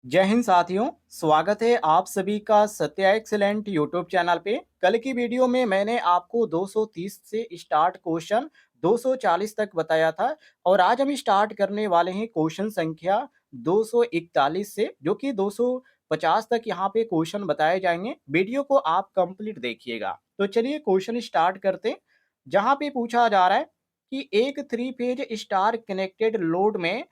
जय हिंद साथियों। स्वागत है आप सभी का सत्या एक्सीलेंट यूट्यूब चैनल पे। कल की वीडियो में मैंने आपको 230 से स्टार्ट क्वेश्चन 240 तक बताया था और आज हम स्टार्ट करने वाले हैं क्वेश्चन संख्या 241 से, जो कि 250 तक यहाँ पे क्वेश्चन बताए जाएंगे। वीडियो को आप कंप्लीट देखिएगा। तो चलिए क्वेश्चन स्टार्ट करते हैं। जहाँ पे पूछा जा रहा है कि एक three phase star connected load में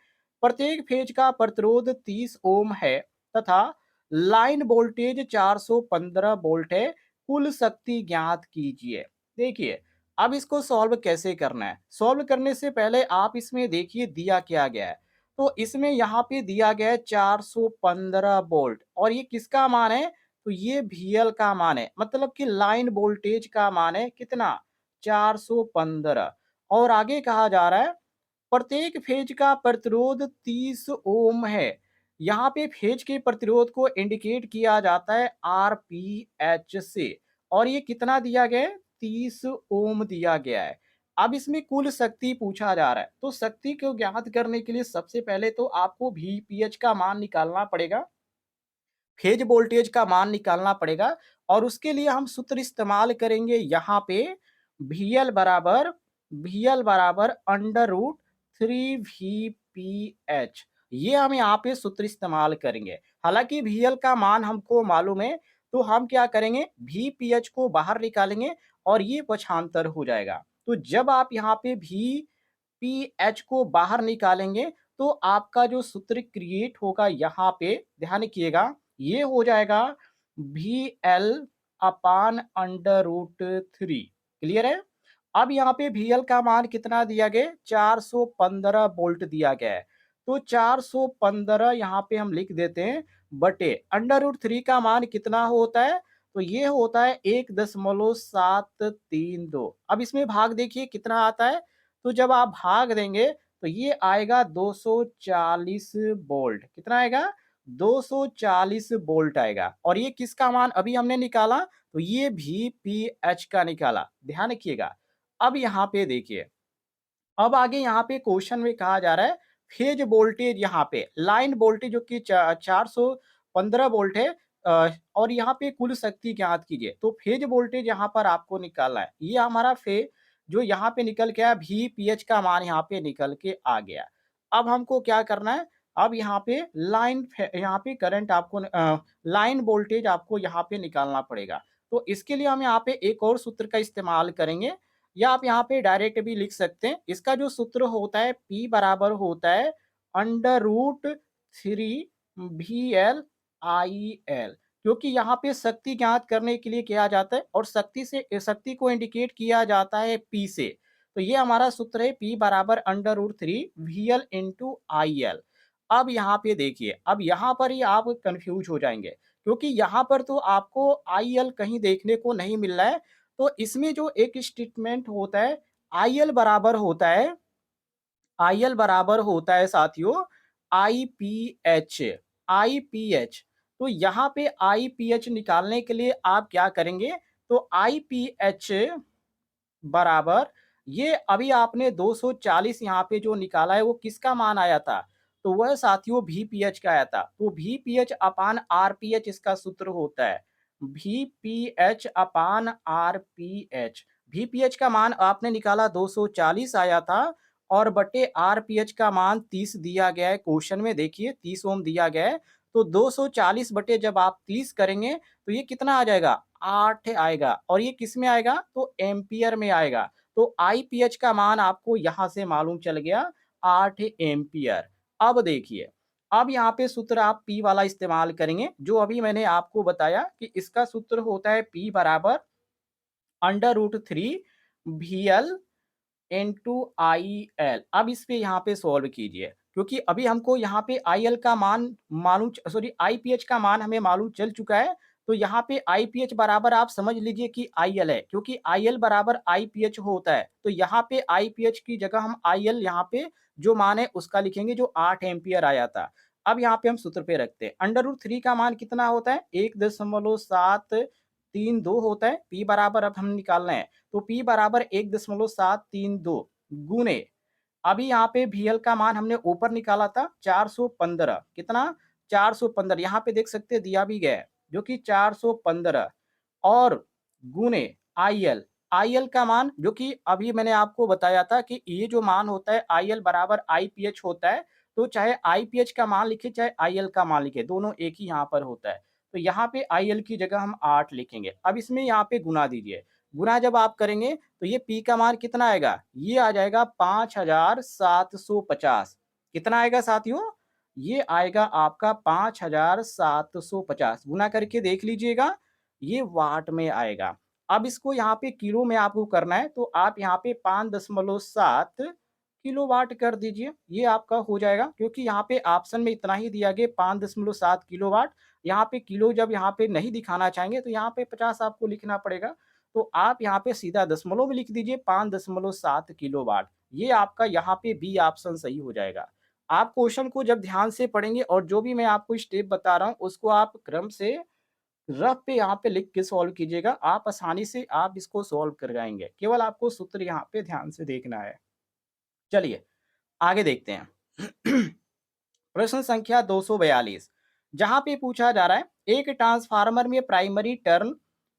प्रत्येक फेज का प्रतिरोध 30 ओम है तथा लाइन वोल्टेज 415 वोल्ट है। कुल शक्ति ज्ञात कीजिए। देखिए, अब इसको सॉल्व कैसे करना है। सॉल्व करने से पहले आप इसमें देखिए दिया क्या गया है। तो इसमें यहाँ पे दिया गया है 415 वोल्ट और ये किसका मान है? तो ये VL का मान है, मतलब कि लाइन वोल्टेज का मान है कितना? 415। और आगे कहा जा रहा है प्रत्येक फेज का प्रतिरोध 30 ओम है। यहाँ पे फेज के प्रतिरोध को इंडिकेट किया जाता है RPH से और ये कितना दिया गया है? 30 ओम दिया गया है। अब इसमें कुल शक्ति पूछा जा रहा है, तो शक्ति को ज्ञात करने के लिए सबसे पहले तो आपको VPH का मान निकालना पड़ेगा, फेज वोल्टेज का मान निकालना पड़ेगा और उसके लिए हम सूत्र इस्तेमाल करेंगे यहाँ पे VL बराबर अंडर रूट 3 VPH। ये हम यहाँ पे सूत्र इस्तेमाल करेंगे। हालांकि VL का मान हमको मालूम है, तो हम क्या करेंगे, VPH को बाहर निकालेंगे और ये पक्षांतर हो जाएगा। तो जब आप यहाँ पे VPH को बाहर निकालेंगे तो आपका जो सूत्र क्रिएट होगा यहाँ पे ध्यान रखिएगा, ये हो जाएगा VL upon under root 3। Clear है? अब यहाँ पे VL का मान कितना दिया गया? 415 वोल्ट दिया गया है। तो 415 यहाँ पे हम लिख देते हैं बटे अंडर रूट 3 का मान कितना होता है? तो ये होता है 1.732। अब इसमें भाग देखिए कितना आता है। तो जब आप भाग देंगे तो ये आएगा 240 वोल्ट। कितना आएगा? 240 वोल्ट आएगा। और ये किसका मान अभी हमने निकाला? तो ये VPH का निकाला। ध्यान रखिएगा। अब यहाँ पे देखिए, अब आगे यहाँ पे क्वेश्चन में कहा जा रहा है फेज वोल्टेज, यहाँ पे लाइन वोल्टेज जो कि 415 वोल्ट है और यहाँ पे कुल शक्ति ज्ञात कीजिए। तो फेज वोल्टेज यहाँ पर आपको निकालना है। ये हमारा फेज जो यहाँ पे निकल के आया, VPH का मान यहाँ पे निकल के आ गया। अब हमको क्या करना है, अब यहाँ पे यहाँ पे करंट आपको लाइन वोल्टेज आपको यहाँ पे निकालना पड़ेगा। तो इसके लिए हम यहाँ पे एक और सूत्र का इस्तेमाल करेंगे, या आप यहाँ पे डायरेक्ट भी लिख सकते हैं। इसका जो सूत्र होता है P बराबर होता है अंडर रूट 3 VL IL, क्योंकि यहाँ पे शक्ति ज्ञात करने के लिए किया जाता है और शक्ति को इंडिकेट किया जाता है P से। तो ये हमारा सूत्र है P बराबर अंडर रूट 3 VL × IL। अब यहाँ पे देखिए, अब यहाँ पर ही आप कंफ्यूज हो जाएंगे, क्योंकि यहाँ पर तो आपको IL कहीं देखने को नहीं मिल रहा है। तो इसमें जो एक स्टेटमेंट होता है, IL बराबर होता है, IL बराबर होता है साथियों IPH। IPH, तो यहाँ पे IPH निकालने के लिए आप क्या करेंगे? तो IPH बराबर, ये अभी आपने 240 यहाँ पे जो निकाला है वो किसका मान आया था? तो वह साथियों VPH का आया था। तो VPH अपान RPH इसका सूत्र होता है। VPH अपान RPH। VPH का मान आपने निकाला 240 आया था और बटे RPH का मान 30 दिया गया है क्वेश्चन में। देखिए 30 ओम दिया गया है। तो 240 बटे जब आप 30 करेंगे तो ये कितना आ जाएगा? 8 आएगा। और ये किस में आएगा? तो एम्पियर में आएगा। तो IPH का मान आपको यहाँ से मालूम चल गया, 8 एम्पियर। अब देखिए, अब यहाँ पे सूत्र आप P वाला इस्तेमाल करेंगे, जो अभी मैंने आपको बताया कि इसका सूत्र होता है P बराबर अंडर रूट 3 VL × IL। अब इस पे यहाँ पे सॉल्व कीजिए, क्योंकि अभी हमको यहाँ पे IL का मान मालूम, सॉरी IPH का मान हमें मालूम चल चुका है। तो यहाँ पे IPH बराबर आप समझ लीजिए कि IL है, क्योंकि IL बराबर IPH होता है। तो यहाँ पे IPH की जगह हम IL यहाँ पे जो मान है उसका लिखेंगे, जो 8 एम्पियर आया था। अब यहाँ पे हम सूत्र पे रखते हैं। अंडर रूट 3 का मान कितना होता है? 1.732 होता है। P बराबर अब हम निकाल रहे हैं, तो P बराबर 1.732 गुने, अभी यहाँ पे VL का मान हमने ऊपर निकाला था 415, कितना? 415 यहाँ पे देख सकते हैं दिया भी गया है, जो कि 415 और गुने IL, IL का मान जो कि अभी मैंने आपको बताया था कि ये जो मान होता है IL बराबर IPH होता है, तो चाहे IPH का मान लिखे चाहे IL का मान लिखे, दोनों एक ही यहाँ पर होता है। तो यहाँ पे IL की जगह हम 8 लिखेंगे। अब इसमें यहाँ पे गुना दीजिए, गुना जब आप करेंगे तो ये P का मान कितना आएगा? ये आ जाएगा 5750। कितना आएगा साथियों? ये आएगा आपका 5750, गुना करके देख लीजिएगा, ये वाट में आएगा। अब इसको यहाँ पे किलो में आपको करना है, तो आप यहाँ पे 5.7 किलोवाट कर दीजिए, ये आपका हो जाएगा, क्योंकि यहाँ पे ऑप्शन में इतना ही दिया गया 5.7 किलोवाट। यहाँ पे किलो जब यहाँ पे नहीं दिखाना चाहेंगे तो यहाँ पे 50 आपको लिखना पड़ेगा। तो आप यहाँ पे सीधा दशमलव में लिख दीजिए 5.7 किलोवाट। ये आपका यहाँ पे बी ऑप्शन सही हो जाएगा। आप क्वेश्चन को जब ध्यान से पढ़ेंगे और जो भी मैं आपको स्टेप बता रहा हूँ उसको आप क्रम से रफ पे यहाँ पे लिख के सॉल्व कीजिएगा। आप आसानी से आप इसको सॉल्व कर जाएँगे। केवल आपको सूत्र यहाँ पे ध्यान से देखना है। चलिए आगे देखते हैं। प्रश्न संख्या 242, जहाँ पे पूछा जा रहा है, एक ट्रांसफार्मर में प्राइमरी टर्न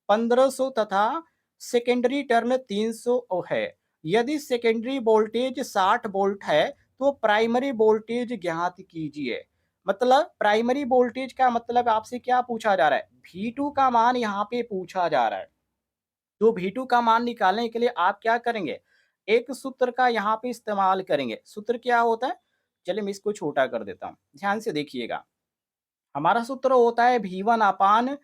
1500 तथा सेकेंडरी टर्न 300 है। यदि सेकेंडरी वोल्टेज 60 वोल्ट है तो प्राइमरी वोल्टेज ज्ञात कीजिए। मतलब प्राइमरी वोल्टेज का मतलब आपसे क्या पूछा जा रहा है? V2 का मान यहाँ पे पूछा जा रहा है। तो V2 का मान निकालने के लिए आप क्या करेंगे? एक सूत्र का यहाँ पे इस्तेमाल करेंगे। सूत्र क्या होता है? चलिए मैं इसको छोटा कर देता हूँ। ध्यान से देखिएगा। हमारा सूत्र होता है V1 अपान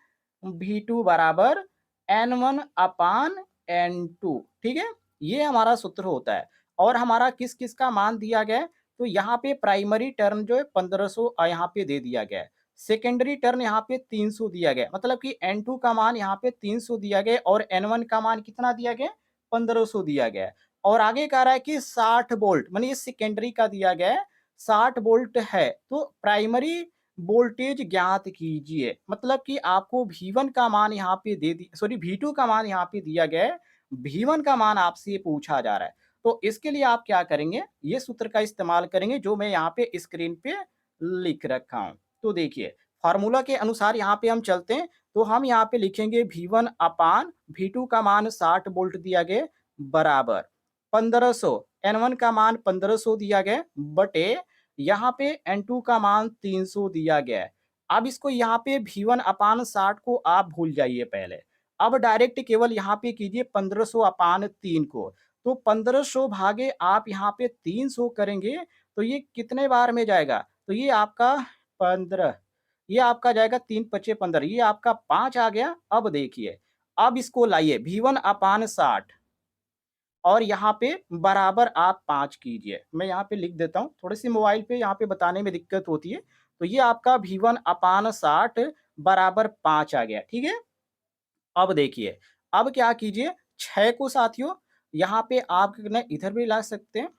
V2 बराबर N1 अपान N2। ठीक है? ये हमारा सूत्र होता है। और हमारा किस-किस का मान दिया गया है? तो यहाँ पे प्राइमरी टर्म जो है 1500 यहाँ पे दे दिया गया है। सेकेंडरी टर्न यहाँ पे 300 दिया गया है। मतलब कि N2 का मान यहाँ पे 300 दिया गया है और N1 का मान कितना दिया गया है? 1500 दिया गया है। और आगे कह रहा है कि 60 वोल्ट, माने ये सेकेंडरी का दिया गया है, 60 वोल्ट है। तो प्राइमरी वोल्टेज ज्ञात कीजिए। मतलब कि आपको V1 का मान यहाँ पे V2 का मान यहाँ पे दिया गया है, V1 का मान आपसे पूछा जा रहा है। तो इसके लिए आप क्या करेंगे? ये सूत्र का इस्तेमाल करेंगे जो मैं यहाँ पे स्क्रीन पे लिख रखा हूँ। तो देखिए फार्मूला के अनुसार यहाँ पे हम चलते हैं, तो हम यहाँ पे लिखेंगे V1 अपान V2 का मान 60 वोल्ट दिया गया बराबर 1500, N1 का मान 1500 दिया गया बटे यहाँ पे N2 का मान 300 दिया गया है। अब इसको यहाँ पे V1 अपान 60 को आप भूल जाइए पहले। अब डायरेक्ट केवल यहाँ पे कीजिए 1500 अपान 3 को। तो 1500 भागे आप यहाँ पे 300 करेंगे तो ये कितने बार में जाएगा? तो ये आपका 15, ये आपका जाएगा 3 पचे 15, ये आपका 5 आ गया। अब देखिए, अब इसको लाइए V1 अपान 60 और यहाँ पे बराबर आप 5 कीजिए। मैं यहाँ पे लिख देता हूँ, थोड़ी-सी मोबाइल पे यहाँ पे बताने में दिक्कत होती है। तो ये आपका V1 अपान 60 बराबर 5 आ गया, ठीक है? अब देखिए, अब क्या कीजिए 6 को साथियों यहाँ पे आप ना इधर भी ला सकते हैं।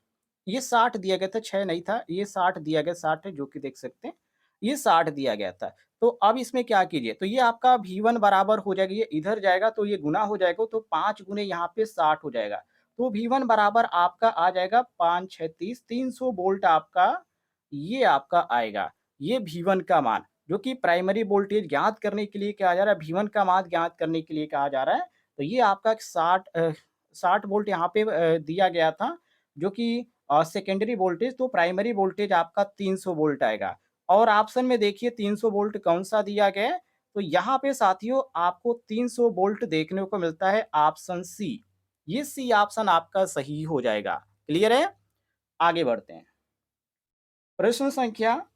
ये 60 दिया गया था, 6 नहीं था, ये 60 दिया गया, 60 है जो कि देख सकते हैं। ये 60 दिया गया था। तो अब इसमें क्या कीजिए, तो ये आपका V1 बराबर हो जाएगा, ये इधर जाएगा तो ये गुना हो जाएगा, तो 5 गुने यहाँ पे 60 हो जाएगा। तो V1 बराबर आपका आ जाएगा 5 6 30, 300 वोल्ट आपका ये आपका आएगा। ये V1 का मान, जो कि प्राइमरी वोल्टेज ज्ञात करने के लिए कहा जा रहा है, V1 का मान ज्ञात करने के लिए कहा जा रहा है। तो ये आपका 60 वोल्ट यहाँ पे दिया गया था, जो कि सेकेंडरी वोल्टेज, तो प्राइमरी वोल्टेज आपका 300 वोल्ट आएगा। और ऑप्शन में देखिए 300 वोल्ट कौन-सा दिया गया है? तो यहाँ पे साथियों आपको 300 वोल्ट देखने को मिलता है ऑप्शन सी। ये सी ऑप्शन आपका सही हो जाएगा। क्लियर है? आगे बढ़ते हैं। प्रश्न संख्या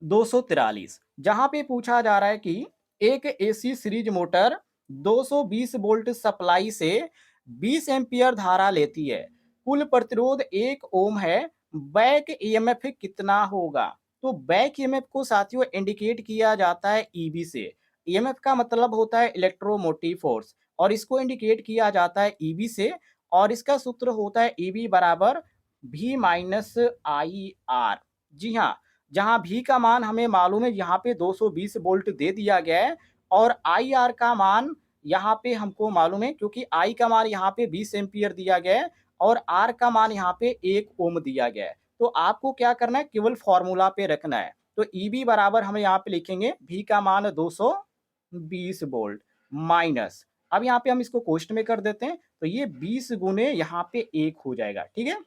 243, जहाँ पे पूछा जा रहा है कि एक AC series motor 220 volt supply से 20 एम्पीयर धारा लेती है। कुल प्रतिरोध 1 ओम है। बैक ईएमएफ कितना होगा? तो बैक ईएमएफ को साथियों इंडिकेट किया जाता है ईबी से। ईएमएफ का मतलब होता है इलेक्ट्रोमोटिव फोर्स और इसको इंडिकेट किया जाता है ईबी से। और इसका सूत्र होता है ईबी बराबर V माइनस आई आर। जी हाँ, जहाँ V का मान हमें मालूम है, यहाँ पे 220 वोल्ट दे दिया गया है और IR का मान यहाँ पे हमको मालूम है, क्योंकि I का मान यहाँ पे 20 एम्पीयर दिया गया है और R का मान यहाँ पे 1 ओम दिया गया है। तो आपको क्या करना है, केवल फॉर्मूला पे रखना है। तो ईबी बराबर हम यहाँ पे लिखेंगे V का मान 220 वोल्ट माइनस, अब यहाँ पे हम इसको कोष्ट में कर देते हैं, तो ये 20 गुने यहाँ पे 1 हो जाएगा, ठीक है।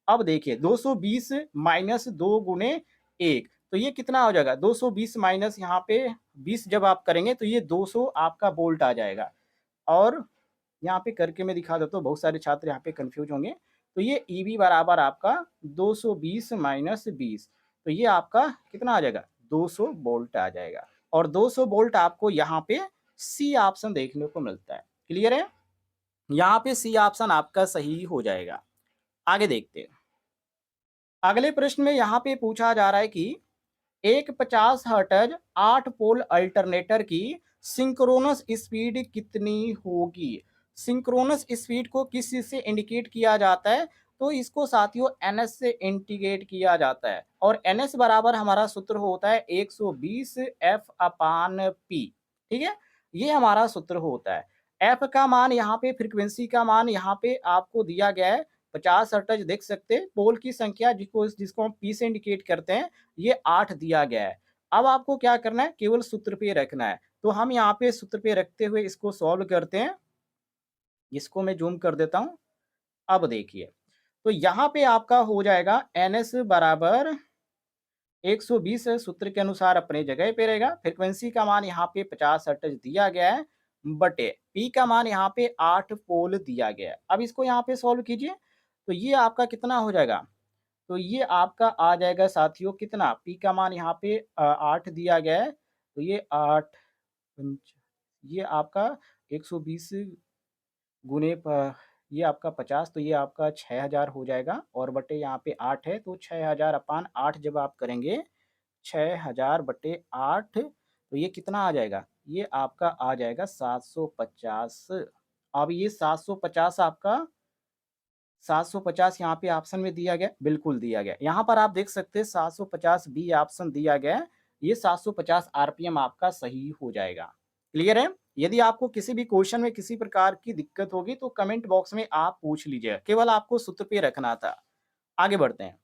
अब देखिए 220 माइनस 2 गुने 1, तो ये कितना हो जाएगा, 220 माइनस यहाँ पे 20 जब आप करेंगे तो ये 200 आपका वोल्ट आ जाएगा। और यहाँ पे करके मैं दिखा देता हूँ, बहुत सारे छात्र यहाँ पे कंफ्यूज होंगे। तो ये ईबी बराबर आपका 220 माइनस 20, तो ये आपका कितना आ जाएगा, 200 वोल्ट आ जाएगा। और 200 वोल्ट आपको यहाँ पे सी ऑप्शन देखने को मिलता है। क्लियर है, यहाँ पे सी ऑप्शन आपका सही हो जाएगा। आगे देखते हैं। अगले प्रश्न में यहाँ पे पूछा जा रहा है कि एक 50 हर्ट्ज 8 पोल अल्टरनेटर की सिंक्रोनस स्पीड कितनी होगी। सिंक्रोनस स्पीड को किस चीज से इंडिकेट किया जाता है, तो इसको साथियों एनएस से इंडिकेट किया जाता है। और एनएस बराबर हमारा सूत्र होता है 120 एफ अपान पी, ठीक है, ये हमारा सूत्र होता है। एफ का मान यहाँ पे, फ्रीक्वेंसी का मान यहाँ पे आपको दिया गया है 50 हर्ट्ज, देख सकते हैं। पोल की संख्या जिसको जिसको हम पी से इंडिकेट करते हैं, ये 8 दिया गया है। अब आपको क्या करना है, केवल सूत्र पे रखना है। तो हम यहाँ पे सूत्र पे रखते हुए इसको सॉल्व करते हैं। इसको मैं जूम कर देता हूँ। अब देखिए, तो यहाँ पे आपका हो जाएगा एनएस बराबर 120 सूत्र के अनुसार अपने जगह पे रहेगा। फ्रीक्वेंसी का मान यहाँ पे 50 हर्ट्ज दिया गया है, बटे पी का मान यहाँ पे 8 पोल दिया गया है। अब इसको यहाँ पे सॉल्व कीजिए, तो ये आपका कितना हो जाएगा, तो ये आपका आ जाएगा साथियों कितना, पी का मान यहाँ पे 8 दिया गया है, तो ये 8 ये आपका 120 गुने ये आपका 50, तो ये आपका 6000 हो जाएगा। और बटे यहाँ पे 8 है, तो 6000 अपान 8 जब आप करेंगे, 6000 बटे 8, तो ये कितना आ जाएगा, ये आपका आ जाएगा 750। अब ये 750 आपका 750 यहाँ पे ऑप्शन में दिया गया, बिल्कुल दिया गया। यहाँ पर आप देख सकते हैं 750 बी ऑप्शन दिया गया है। ये 750 आरपीएम आपका सही हो जाएगा। क्लियर है? यदि आपको किसी भी क्वेश्चन में किसी प्रकार की दिक्कत होगी तो कमेंट बॉक्स में आप पूछ लीजिए, केवल आपको सूत्र पे रखना था। आगे बढ़ते हैं।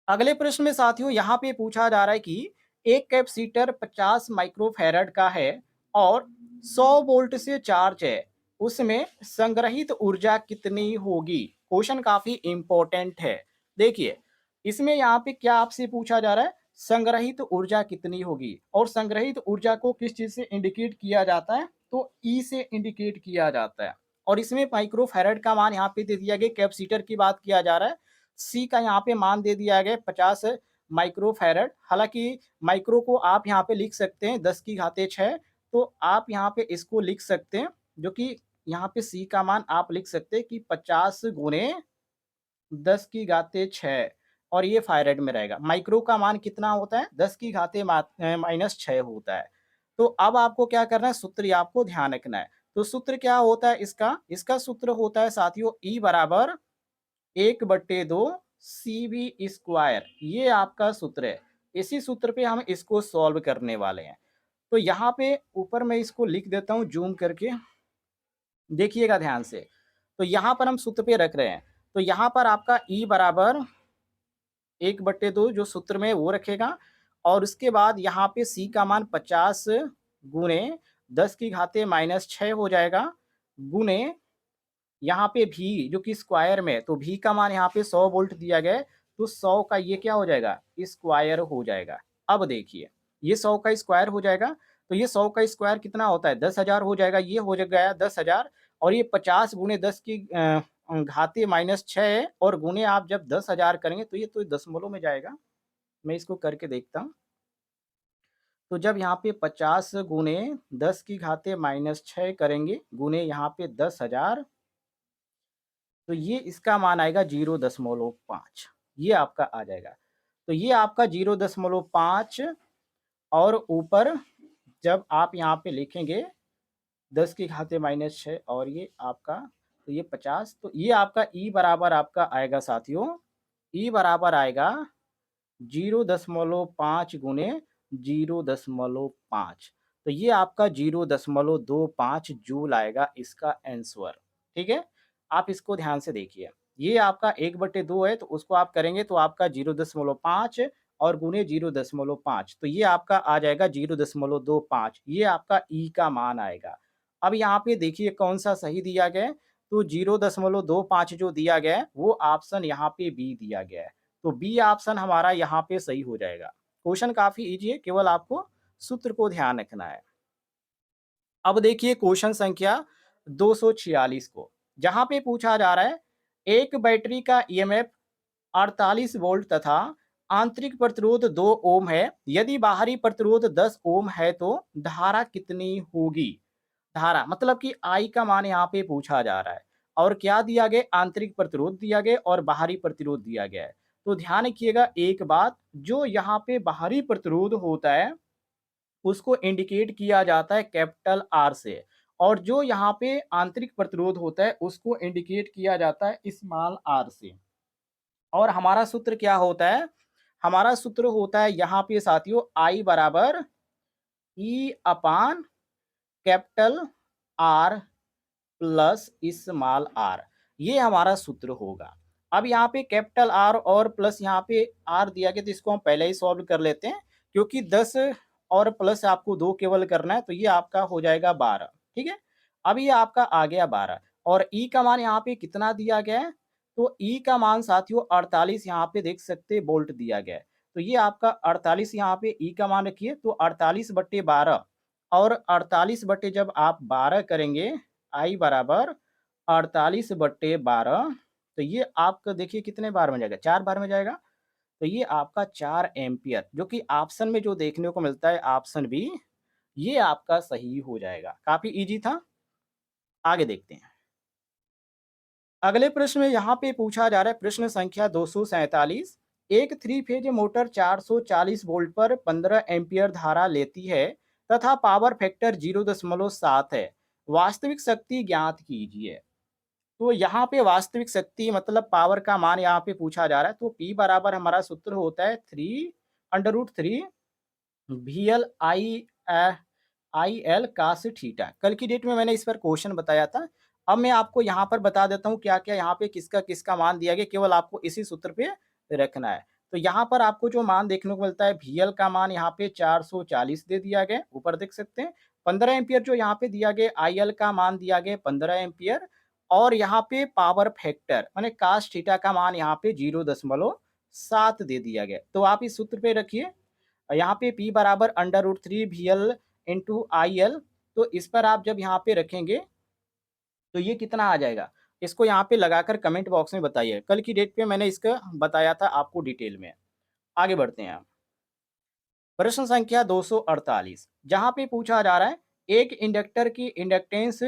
अगले प्रश्न में साथियों यहाँ पे पूछा जा रहा है कि एक कैपेसिटर 50 माइक्रोफैराड का है और 100 वोल्ट से चार्ज है, उसमें संग्रहित ऊर्जा कितनी होगी। क्वेश्चन काफी इंपॉर्टेंट है। देखिए, इसमें यहाँ पे क्या आपसे पूछा जा रहा है, संग्रहित ऊर्जा कितनी होगी। और संग्रहित ऊर्जा को किस चीज से इंडिकेट किया जाता है, तो ई से इंडिकेट किया जाता है। और इसमें माइक्रोफैराड का मान यहाँ पे दे दिया गया, कैपेसिटर की बात किया जा रहा है। सी का यहाँ पे मान दे दिया गया 50 माइक्रोफैराड। हालांकि माइक्रो को आप यहाँ पे लिख सकते हैं 10 की घाते 6, तो आप यहाँ पे इसको लिख सकते हैं, जो कि यहाँ पे सी का मान आप लिख सकते हैं कि 50 गुने 10 की घाते 6, और ये फैराड में रहेगा। माइक्रो का मान कितना होता है, 10 की घाते माइनस 6 होता है। तो अब आपको क्या करना है, सूत्र आपको ध्यान रखना है। तो सूत्र क्या होता है इसका, इसका सूत्र होता है साथियों ई बराबर 1/2 CV स्क्वायर, ये आपका सूत्र है। इसी सूत्र पे हम इसको सॉल्व करने वाले हैं। तो यहाँ पे ऊपर मैं इसको लिख देता हूँ जूम करके, देखिएगा ध्यान से। तो यहाँ पर हम सूत्र पे रख रहे हैं, तो यहाँ पर आपका ई बराबर 1/2 जो सूत्र में वो रखेगा। और उसके बाद यहाँ पे सी का मान 50 गुने 10 की घाते माइनस 6 हो जाएगा, गुने यहाँ पे भी जो कि स्क्वायर में, तो भी का मान यहाँ पे 100 वोल्ट दिया गया है, तो 100 का ये क्या हो जाएगा, स्क्वायर हो जाएगा। अब देखिए, ये 100 का स्क्वायर हो जाएगा, तो ये 100 का स्क्वायर कितना होता है, 10,000 हो जाएगा। ये हो गया 10,000, और ये 50 गुने 10 की घाते माइनस 6 है, और गुने आप जब 10,000 करेंगे तो ये तो दशमलव में जाएगा। मैं इसको करके देखता हूँ। तो जब यहाँ पे 50 गुने 10 की घाते माइनस 6 करेंगे, गुने यहाँ पे 10,000, तो ये इसका मान आएगा 0.5, ये आपका आ जाएगा। तो ये आपका 0.5, और ऊपर जब आप यहाँ पे लिखेंगे 10 की घाते माइनस 6, और ये आपका, तो ये 50, तो ये आपका ई बराबर आपका आएगा साथियों, ई बराबर आएगा 0.5 गुने 0.5, तो ये आपका 0.25 जूल आएगा इसका आंसर। ठीक है, आप इसको ध्यान से देखिए। ये आपका 1/2 है, तो उसको आप करेंगे तो आपका 0.5, और गुणे 0.5, तो ये आपका आ जाएगा 0.25, ये आपका ई का मान आएगा। अब यहाँ पे देखिए कौन सा सही दिया गया है, तो 0.25 जो दिया गया है वो ऑप्शन यहाँ पे बी दिया गया है। तो बी ऑप्शन हमारा यहाँ पे सही हो जाएगा। क्वेश्चन काफ़ी ईज़ी है, केवल आपको सूत्र को ध्यान रखना है। अब देखिए क्वेश्चन संख्या 246 को, जहाँ पे पूछा जा रहा है एक बैटरी का ईएमएफ 48 वोल्ट तथा आंतरिक प्रतिरोध 2 ओम है। यदि बाहरी प्रतिरोध 10 ओम है तो धारा कितनी होगी? धारा मतलब कि आई का मान यहाँ पे पूछा जा रहा है और क्या दिया गया, आंतरिक प्रतिरोध दिया गया और बाहरी प्रतिरोध दिया गया है। तो ध्यान रखिएगा एक बात, जो यहाँ पे बाहरी प्रतिरोध होता है उसको इंडिकेट किया जाता है कैपिटल आर से, और जो यहाँ पे आंतरिक प्रतिरोध होता है उसको इंडिकेट किया जाता है स्मॉल आर से। और हमारा सूत्र क्या होता है? हमारा सूत्र होता है यहाँ पे साथियों आई बराबर E upon capital R plus small R, ये हमारा सूत्र होगा। अब यहाँ पे कैपिटल आर और प्लस यहाँ पे आर दिया गया, तो इसको हम पहले ही सॉल्व कर लेते हैं, क्योंकि 10 और प्लस आपको 2 केवल करना है, तो ये आपका हो जाएगा 12। ठीक है, अब ये आपका आ गया 12 और ई का मान यहाँ पे कितना दिया गया है, तो ई का मान साथियों 48 यहाँ पे देख सकते हैं वोल्ट दिया गया है। तो ये आपका 48 यहाँ पे ई का मान रखिए, तो 48/12 और 48 बटे जब आप 12 करेंगे आई बराबर 48/12, तो ये आपका देखिए कितने बार में जाएगा, 4 बार में जाएगा। तो ये आपका 4 एम्पियर, जो कि ऑप्शन में जो देखने को मिलता है ऑप्शन बी, ये आपका सही हो जाएगा। काफी इजी था। आगे देखते हैं। अगले प्रश्न में यहाँ पे पूछा जा रहा है प्रश्न संख्या 247, एक थ्री फेज मोटर 440 वोल्ट पर 15 एम्पियर धारा लेती है तथा पावर फैक्टर 0.7 है। वास्तविक शक्ति ज्ञात कीजिए। तो यहाँ पे वास्तविक शक्ति मतलब पावर का मान यहाँ पे पूछा जा रहा है, तो P बराबर हमारा सूत्र होता है 3 VL I L cos theta. कल की डेट में मैंने इस पर क्वेश्चन बताया था। अब मैं आपको यहाँ पर बता देता हूँ क्या क्या यहाँ पे किसका किसका मान दिया गया, केवल आपको इसी सूत्र पे रखना है। तो यहाँ पर आपको जो मान देखने को मिलता है, VL का मान यहाँ पे 440 दे दिया गया, ऊपर देख सकते हैं। 15 एम्पियर जो यहाँ पे दिया गया, IL का मान दिया गया 15 एम्पियर, और यहाँ पे पावर फैक्टर माने कास थीटा का मान यहाँ पे 0.7 दे दिया गया। तो आप इस सूत्र पे रखिए, यहाँ पे P बराबर √3 VL इंटू IL। तो इस पर आप जब यहाँ पे रखेंगे तो ये कितना आ जाएगा, इसको यहाँ पे लगाकर कमेंट बॉक्स में बताइए। कल की डेट पे मैंने इसका बताया था आपको डिटेल में। आगे बढ़ते हैं। प्रश्न संख्या 248, जहाँ पे पूछा जा रहा है एक इंडक्टर की इंडक्टेंस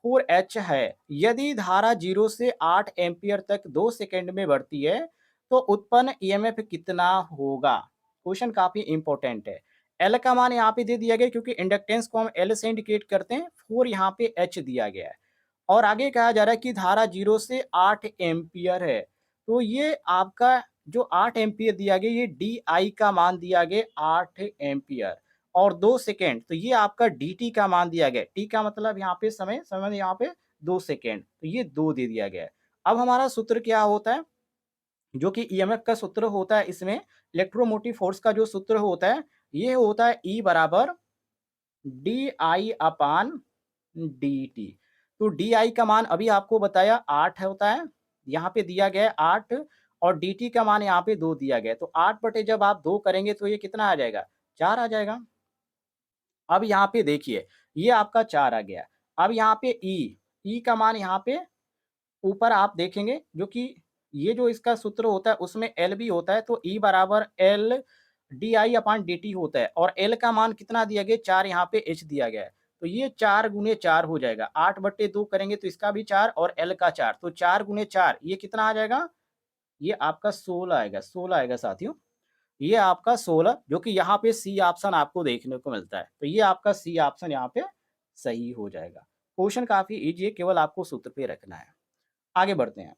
4H है। यदि धारा 0 से 8 एम्पियर तक 2 सेकंड में बढ़ती है तो उत्पन्न ईएमएफ कितना होगा? क्वेश्चन काफी इंपॉर्टेंट है। एल का मान यहाँ पे दे दिया गया, क्योंकि इंडक्टेंस को हम एल से इंडिकेट करते हैं, 4 यहाँ पे एच दिया गया है और आगे कहा जा रहा है कि धारा 0 से 8 एम्पियर है। तो ये आपका जो 8 एम्पियर दिया गया, ये डी आई का मान दिया गया 8 एम्पियर और 2 सेकेंड, तो ये आपका डी टी का मान दिया गया। टी का मतलब यहाँ पे समय, समय यहाँ पे 2 सेकेंड, तो ये 2 दे दिया गया है। अब हमारा सूत्र क्या होता है, जो कि ईएमएफ का सूत्र होता है, इसमें इलेक्ट्रोमोटिव फोर्स का जो सूत्र होता है, ये होता है ई बराबर D I upon D T. तो डी आई का मान अभी आपको बताया 8 होता है, यहाँ पे दिया गया है 8, और डी टी का मान यहाँ पे 2 दिया गया है। तो 8 बटे जब आप 2 करेंगे तो ये कितना आ जाएगा, 4 आ जाएगा। अब यहाँ पे देखिए ये आपका 4 आ गया। अब यहाँ पे ई का मान यहाँ पे ऊपर आप देखेंगे, जो कि ये जो इसका सूत्र होता है उसमें एल भी होता है, तो ई बराबर L D I upon D T होता है, और एल का मान कितना दिया गया, 4 यहाँ पे एच दिया गया है। तो ये 4 गुने 4 हो जाएगा, 8 बट्टे 2 करेंगे तो इसका भी 4 और एल का 4, तो 4 गुने 4 ये कितना आ जाएगा, ये आपका 16 आएगा, 16 आएगा साथियों। ये आपका 16, जो कि यहाँ पे सी ऑप्शन आपको देखने को मिलता है, तो ये आपका सी ऑप्शन यहाँ पे सही हो जाएगा। क्वेश्चन काफी इजी है, केवल आपको सूत्र पे रखना है। आगे बढ़ते हैं।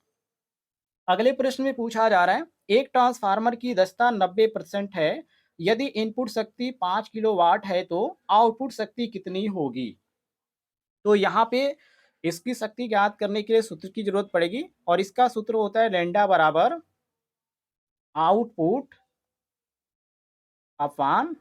अगले प्रश्न में पूछा जा रहा है एक ट्रांसफार्मर की दक्षता 90% है। यदि इनपुट शक्ति 5 किलोवाट है तो आउटपुट शक्ति कितनी होगी? तो यहाँ पे इसकी शक्ति ज्ञात करने के लिए सूत्र की जरूरत पड़ेगी, और इसका सूत्र होता है लैम्डा बराबर आउटपुट अपान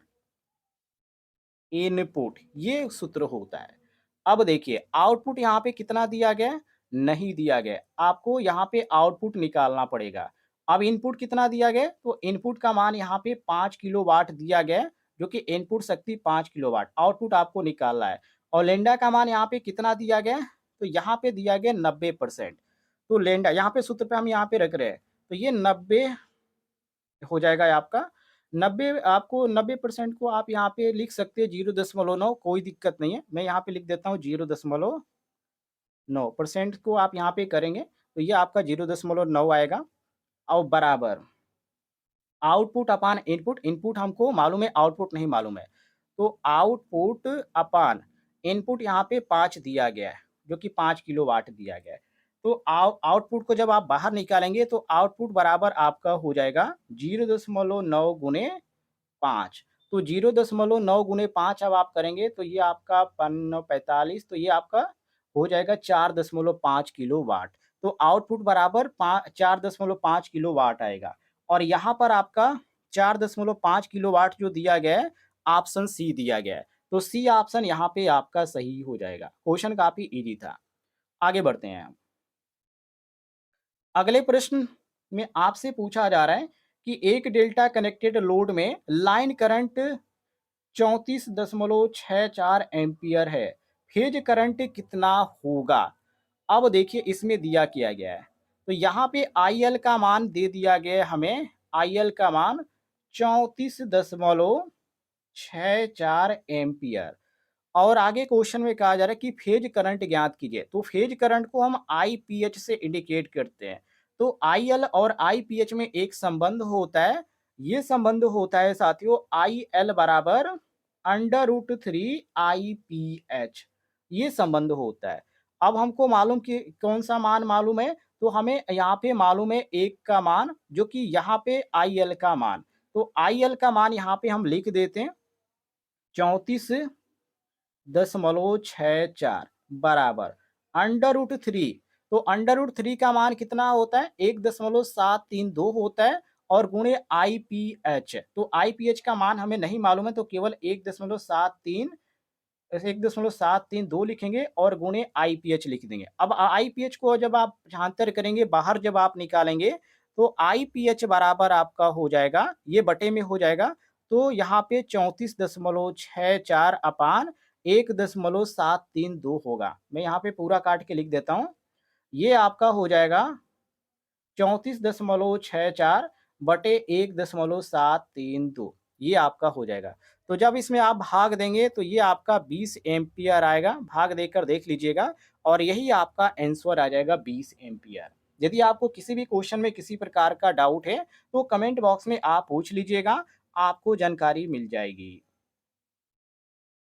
इनपुट, ये सूत्र होता है। अब देखिए आउटपुट यहाँ पे कितना दिया गया है? नहीं दिया गया है। आपको यहाँ पे आउटपुट निकालना पड़ेगा। अब इनपुट कितना दिया गया है? तो इनपुट का मान यहाँ पे 5 किलोवाट दिया गया है, जो कि इनपुट शक्ति 5 किलोवाट, आउटपुट आपको निकालना है। और लैम्ब्डा का मान यहाँ पे कितना दिया गया है? तो यहाँ पे दिया गया 90%। तो लैम्ब्डा यहाँ पे सूत्र पे हम यहाँ पे रख रहे हैं। तो ये 90 हो जाएगा आपका 90, आपको 90% को आप यहाँ पे लिख सकते हैं 0.9, कोई दिक्कत नहीं है। मैं यहाँ पे लिख देता हूँ 0.9% को आप यहाँ पे करेंगे, तो ये आपका 0.9 आएगा और बराबर आउटपुट अपान इनपुट, इनपुट हमको मालूम है, आउटपुट नहीं मालूम है। तो आउटपुट अपान इनपुट यहाँ पे 5 दिया गया है, जो कि 5 किलोवाट दिया गया है। तो आउटपुट को जब आप बाहर निकालेंगे तो आउटपुट बराबर आपका हो जाएगा 0.9 गुने 5। तो 0.9 गुने 5 अब आप करेंगे तो ये आपका 45, तो ये आपका हो जाएगा 4.5 किलोवाट। तो आउटपुट बराबर 4.5 किलोवाट आएगा। और यहाँ पर आपका 4.5 किलोवाट जो दिया गया है, ऑप्शन सी दिया गया है। तो सी ऑप्शन यहाँ पे आपका सही हो जाएगा। क्वेश्चन काफ़ी ईज़ी था। आगे बढ़ते हैं हम। अगले प्रश्न में आपसे पूछा जा रहा है कि एक डेल्टा कनेक्टेड लोड में लाइन करंट 34.64 एम्पीयर है। फेज करंट कितना होगा? अब देखिए इसमें दिया किया गया है। तो यहाँ पे IL का मान दे दिया गया है हमें, IL का मान 34.64 एम्पीयर। और आगे क्वेश्चन में कहा जा रहा है कि फेज करंट ज्ञात कीजिए। तो फेज करंट को हम IPH से इंडिकेट करते हैं। तो IL और IPH में एक संबंध होता है। ये संबंध होता है साथियों IL बराबर √3 IPH, ये संबंध होता है। अब हमको मालूम कि कौन सा मान मालूम है, तो हमें यहाँ पे मालूम है एक का मान, जो कि यहाँ पे IL का मान। तो IL का मान यहाँ पे हम लिख देते हैं 34.64 बराबर √3। तो √3 का मान कितना होता है? 1.732 होता है और गुणे IPH। तो IPH का मान हमें नहीं मालूम है, तो केवल 1.732 लिखेंगे और गुणे IPH लिख देंगे। अब IPH को जब आप भाषांतर करेंगे, बाहर जब आप निकालेंगे, तो IPH बराबर आपका हो जाएगा, ये बटे में हो जाएगा। तो यहाँ पे 34.64 अपान 1.732 होगा। मैं यहाँ पे पूरा काट के लिख देता हूँ। ये आपका हो जाएगा 34.64 बटे 1.732, ये आपका हो जाएगा। तो जब इसमें आप भाग देंगे तो ये आपका 20 एम्पियर आएगा। भाग देकर देख लीजिएगा और यही आपका आंसर आ जाएगा 20 एम्पियर। यदि आपको किसी भी क्वेश्चन में किसी प्रकार का डाउट है तो कमेंट बॉक्स में आप पूछ लीजिएगा, आपको जानकारी मिल जाएगी।